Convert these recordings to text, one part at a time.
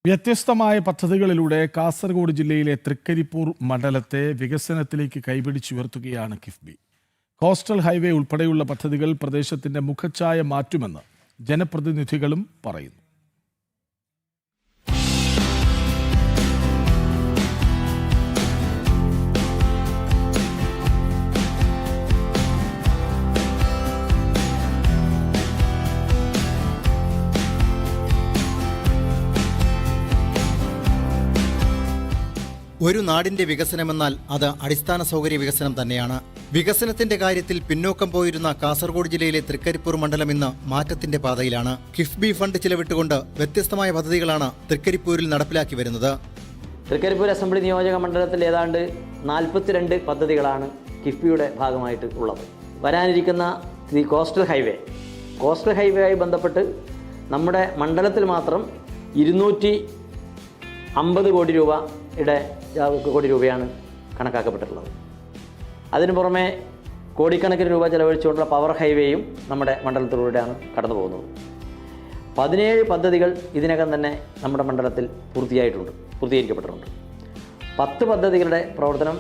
വ്യത്യസ്തമായ പദ്ധതികളിലൂടെ കാസർഗോഡ് ജില്ലയിലെ തൃക്കരിപ്പൂർ മണ്ഡലത്തെ വികസനത്തിലേക്ക് കൈപിടിച്ചുയർത്തുകയാണ് കിഫ്ബി. കോസ്റ്റൽ ഹൈവേ ഉൾപ്പെടെയുള്ള പദ്ധതികൾ പ്രദേശത്തിന്റെ മുഖച്ഛായ മാറ്റുമെന്ന് ജനപ്രതിനിധികളും പറയുന്നു. ഒരു നാടിന്റെ വികസനമെന്നാൽ അത് അടിസ്ഥാന സൗകര്യ വികസനം തന്നെയാണ്. വികസനത്തിന്റെ കാര്യത്തിൽ പിന്നോക്കം പോയിരുന്ന കാസർഗോഡ് ജില്ലയിലെ തൃക്കരിപ്പൂർ മണ്ഡലം ഇന്ന് മാറ്റത്തിന്റെ പാതയിലാണ്. കിഫ്ബി ഫണ്ട് ചിലവിട്ടുകൊണ്ട് വ്യത്യസ്തമായ പദ്ധതികളാണ് തൃക്കരിപ്പൂരിൽ നടപ്പിലാക്കി വരുന്നത്. തൃക്കരിപ്പൂർ അസംബ്ലി നിയോജക മണ്ഡലത്തിൽ ഏതാണ്ട് 42 പദ്ധതികളാണ് കിഫ്ബിയുടെ ഭാഗമായിട്ട് ഉള്ളത്. വരാനിരിക്കുന്ന കോസ്റ്റൽ ഹൈവേയുമായി ബന്ധപ്പെട്ട് നമ്മുടെ മണ്ഡലത്തിൽ മാത്രം 250 കോടി രൂപയാണ് കണക്കാക്കപ്പെട്ടിട്ടുള്ളത്. അതിനു പുറമെ കോടിക്കണക്കിന് രൂപ ചെലവഴിച്ചുകൊണ്ടുള്ള പവർ ഹൈവേയും നമ്മുടെ മണ്ഡലത്തിലൂടെയാണ് കടന്നു പോകുന്നത്. 17 പദ്ധതികൾ ഇതിനകം തന്നെ നമ്മുടെ മണ്ഡലത്തിൽ പൂർത്തീകരിക്കപ്പെട്ടിട്ടുണ്ട്. 10 പദ്ധതികളുടെ പ്രവർത്തനം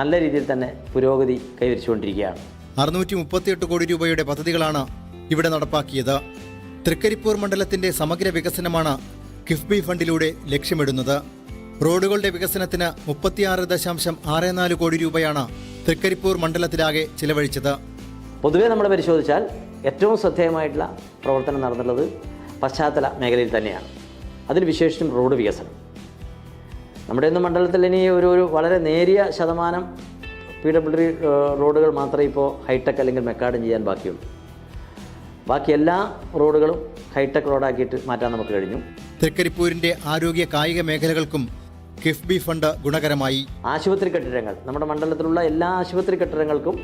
നല്ല രീതിയിൽ തന്നെ പുരോഗതി കൈവരിച്ചുകൊണ്ടിരിക്കുകയാണ്. 638 കോടി രൂപയുടെ പദ്ധതികളാണ് ഇവിടെ നടപ്പാക്കിയത്. തൃക്കരിപ്പൂർ മണ്ഡലത്തിന്റെ സമഗ്ര വികസനമാണ് കിഫ്ബി ഫണ്ടിലൂടെ ലക്ഷ്യമിടുന്നത്. റോഡുകളുടെ വികസനത്തിന് 36.64 കോടി രൂപയാണ് തൃക്കരിപ്പൂർ മണ്ഡലത്തിലാകെ ചിലവഴിച്ചത്. പൊതുവെ നമ്മൾ പരിശോധിച്ചാൽ ഏറ്റവും ശ്രദ്ധേയമായിട്ടുള്ള പ്രവർത്തനം നടന്നുള്ളത് പശ്ചാത്തല മേഖലയിൽ തന്നെയാണ്. അതിൽ വിശേഷിച്ചും റോഡ് വികസനം. നമ്മുടെ ഇന്ന് മണ്ഡലത്തിൽ ഇനി ഒരു വളരെ നേരിയ ശതമാനം PWD റോഡുകൾ മാത്രമേ ഇപ്പോൾ ഹൈടെക് അല്ലെങ്കിൽ മെക്കാഡം ചെയ്യാൻ ബാക്കിയുള്ളൂ. ബാക്കി എല്ലാ റോഡുകളും ഹൈടെക് റോഡാക്കിയിട്ട് മാറ്റാൻ നമുക്ക് കഴിഞ്ഞു. തൃക്കരിപ്പൂരിന്റെ ആരോഗ്യ കായിക മേഖലകൾക്കും കിഫ്ബി ഫണ്ട് ഗുണകരമായി. ആശുപത്രി കെട്ടിടങ്ങൾ, നമ്മുടെ മണ്ഡലത്തിലുള്ള എല്ലാ ആശുപത്രി കെട്ടിടങ്ങൾക്കും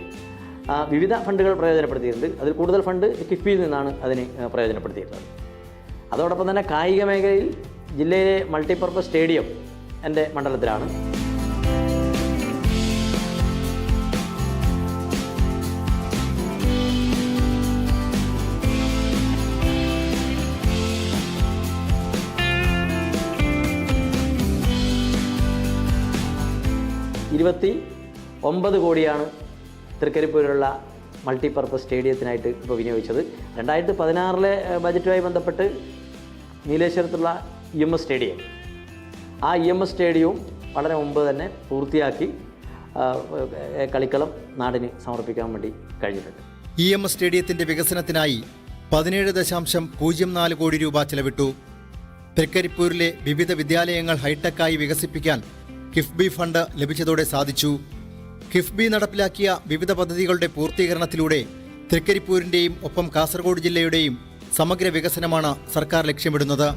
വിവിധ ഫണ്ടുകൾ പ്രയോജനപ്പെടുത്തിയിട്ടുണ്ട്. അതിൽ കൂടുതൽ ഫണ്ട് കിഫ്ബിയിൽ നിന്നാണ് അതിന് പ്രയോജനപ്പെടുത്തിയിട്ടുള്ളത്. അതോടൊപ്പം തന്നെ കായിക മേഖലയിൽ ജില്ലയിലെ മൾട്ടിപർപ്പസ് സ്റ്റേഡിയം എൻ്റെ മണ്ഡലത്തിലാണ്. $29 കോടിയാണ് തൃക്കരിപ്പൂരിലുള്ള മൾട്ടിപർപ്പസ് സ്റ്റേഡിയത്തിനായിട്ട് ഇപ്പോൾ വിനിയോഗിച്ചത്. 2016 ബജറ്റുമായി ബന്ധപ്പെട്ട് നീലേശ്വരത്തുള്ള EMS സ്റ്റേഡിയം, ആ EMS സ്റ്റേഡിയവും വളരെ മുമ്പ് തന്നെ പൂർത്തിയാക്കി കളിക്കളം നാടിന് സമർപ്പിക്കാൻ വേണ്ടി കഴിഞ്ഞിട്ടുണ്ട്. EMS സ്റ്റേഡിയത്തിന്റെ വികസനത്തിനായി 17.04 കോടി രൂപ ചെലവിട്ടു. തൃക്കരിപ്പൂരിലെ വിവിധ വിദ്യാലയങ്ങൾ ഹൈടെക്കായി വികസിപ്പിക്കാൻ കിഫ്ബി ഫണ്ട് ലഭിച്ചതോടെ സാധിച്ചു. കിഫ്ബി നടപ്പിലാക്കിയ വിവിധ പദ്ധതികളുടെ പൂർത്തീകരണത്തിലൂടെ തൃക്കരിപ്പൂരിന്റെയും ഒപ്പം കാസർഗോഡ് ജില്ലയുടെയും സമഗ്ര വികസനമാണ് സർക്കാർ ലക്ഷ്യമിടുന്നത്.